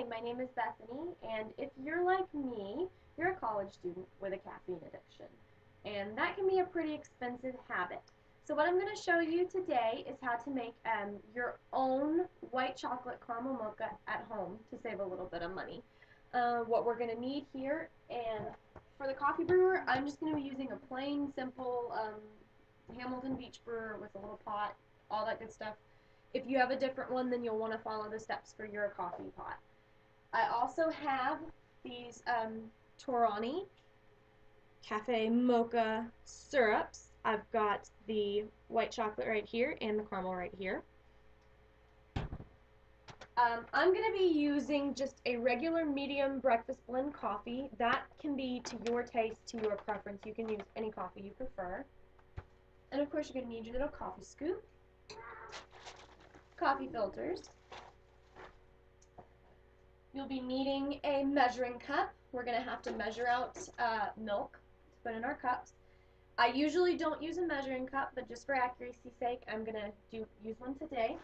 my name is Bethany, and if you're like me, you're a college student with a caffeine addiction. And that can be a pretty expensive habit. So what I'm going to show you today is how to make your own white chocolate caramel mocha at home to save a little bit of money. What we're going to need here, and for the coffee brewer, I'm just going to be using a plain, simple Hamilton Beach brewer with a little pot, all that good stuff. If you have a different one, then you'll want to follow the steps for your coffee pot. I also have these Torani Cafe Mocha syrups. I've got the white chocolate right here and the caramel right here. I'm going to be using just a regular medium breakfast blend coffee. That can be to your taste, to your preference. You can use any coffee you prefer. And of course, you're going to need your little coffee scoop, coffee filters. You'll be needing a measuring cup. We're going to have to measure out milk to put in our cups. I usually don't use a measuring cup, but just for accuracy's sake, I'm going to use one today.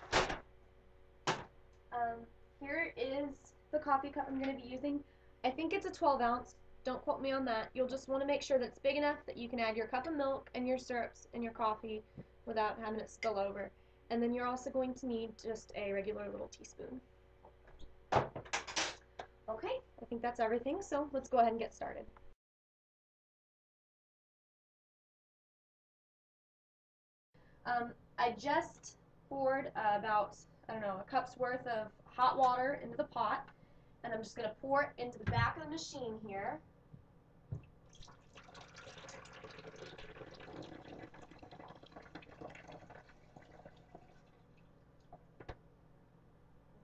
Here is the coffee cup I'm going to be using. I think it's a 12 ounce. Don't quote me on that. You'll just want to make sure that it's big enough that you can add your cup of milk and your syrups and your coffee without having it spill over. And then you're also going to need just a regular little teaspoon. Okay, I think that's everything, so let's go ahead and get started. I just poured about, a cup's worth of hot water into the pot, and I'm just going to pour it into the back of the machine here.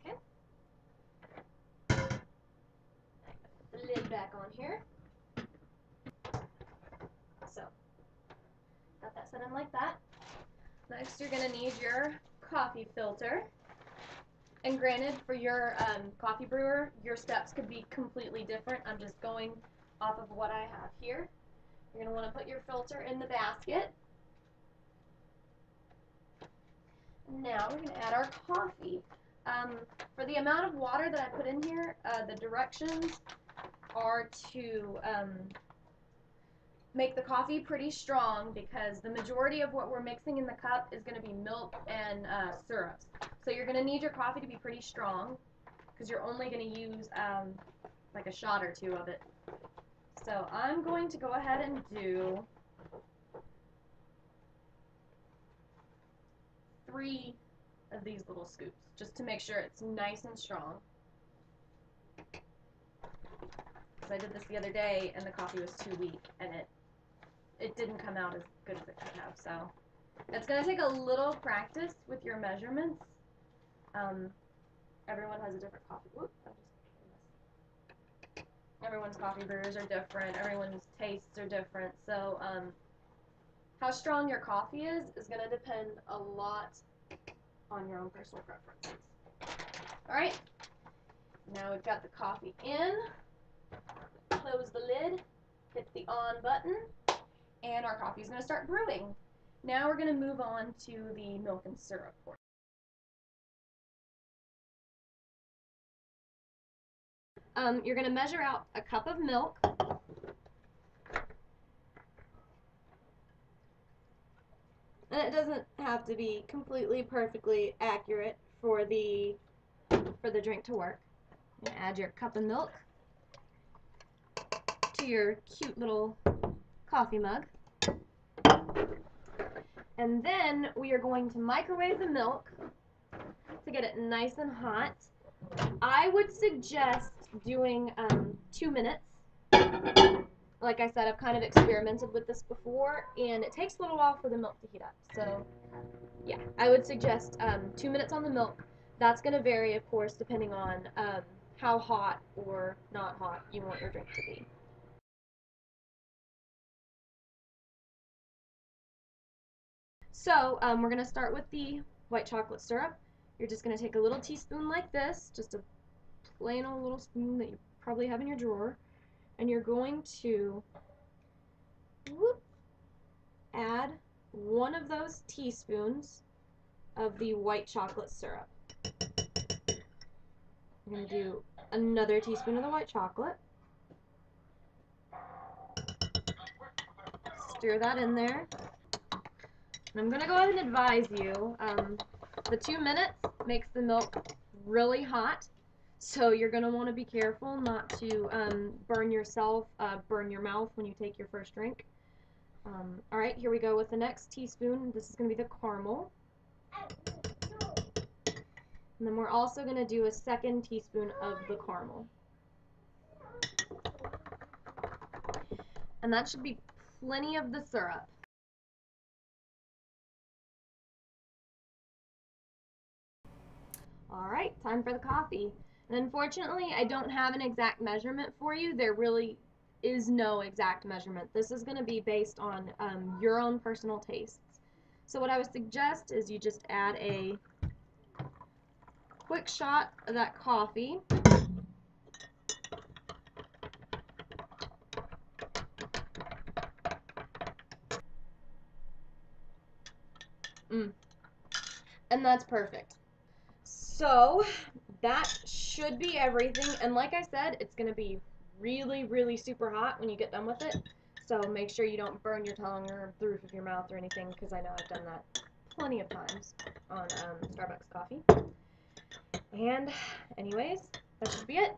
Okay. The lid back on here. So, got that set in like that. Next, you're going to need your coffee filter. And granted, for your coffee brewer, your steps could be completely different. I'm just going off of what I have here. You're going to want to put your filter in the basket. Now we're going to add our coffee. For the amount of water that I put in here, the directions are to make the coffee pretty strong, because the majority of what we're mixing in the cup is going to be milk and syrups. So you're going to need your coffee to be pretty strong, because you're only going to use like a shot or two of it. So I'm going to go ahead and do 3 of these little scoops, just to make sure it's nice and strong. Because I did this the other day and the coffee was too weak and it didn't come out as good as it could have. So it's going to take a little practice with your measurements. Everyone has a different coffee. Whoop, everyone's coffee brewers are different. Everyone's tastes are different. So how strong your coffee is going to depend a lot on your own personal preferences. Alright, now we've got the coffee in. Close the lid, hit the on button, and our coffee is going to start brewing. Now we're going to move on to the milk and syrup portion. You're going to measure out a cup of milk. And it doesn't have to be completely perfectly accurate for the drink to work. You add your cup of milk to your cute little coffee mug. And then we are going to microwave the milk to get it nice and hot. I would suggest doing 2 minutes. Like I said, I've kind of experimented with this before, and it takes a little while for the milk to heat up. So, yeah, I would suggest 2 minutes on the milk. That's going to vary, of course, depending on how hot or not hot you want your drink to be. So, we're going to start with the white chocolate syrup. You're just going to take a little teaspoon like this, just a plain old little spoon that you probably have in your drawer, and you're going to add 1 of those teaspoons of the white chocolate syrup. You're going to do another teaspoon of the white chocolate. Stir that in there. And I'm going to go ahead and advise you, the 2 minutes makes the milk really hot, so you're going to want to be careful not to burn yourself, burn your mouth when you take your first drink. Alright, here we go with the next teaspoon. This is going to be the caramel. And then we're also going to do a second teaspoon of the caramel. And that should be plenty of the syrup. Alright, time for the coffee. And unfortunately, I don't have an exact measurement for you. There really is no exact measurement. This is going to be based on your own personal tastes. So what I would suggest is you just add a quick shot of that coffee. And that's perfect. So that should be everything. And like I said, it's going to be really, really super hot when you get done with it. So make sure you don't burn your tongue or the roof of your mouth or anything, because I know I've done that plenty of times on Starbucks coffee. And anyways, that should be it.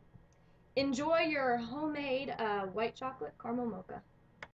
Enjoy your homemade white chocolate caramel mocha.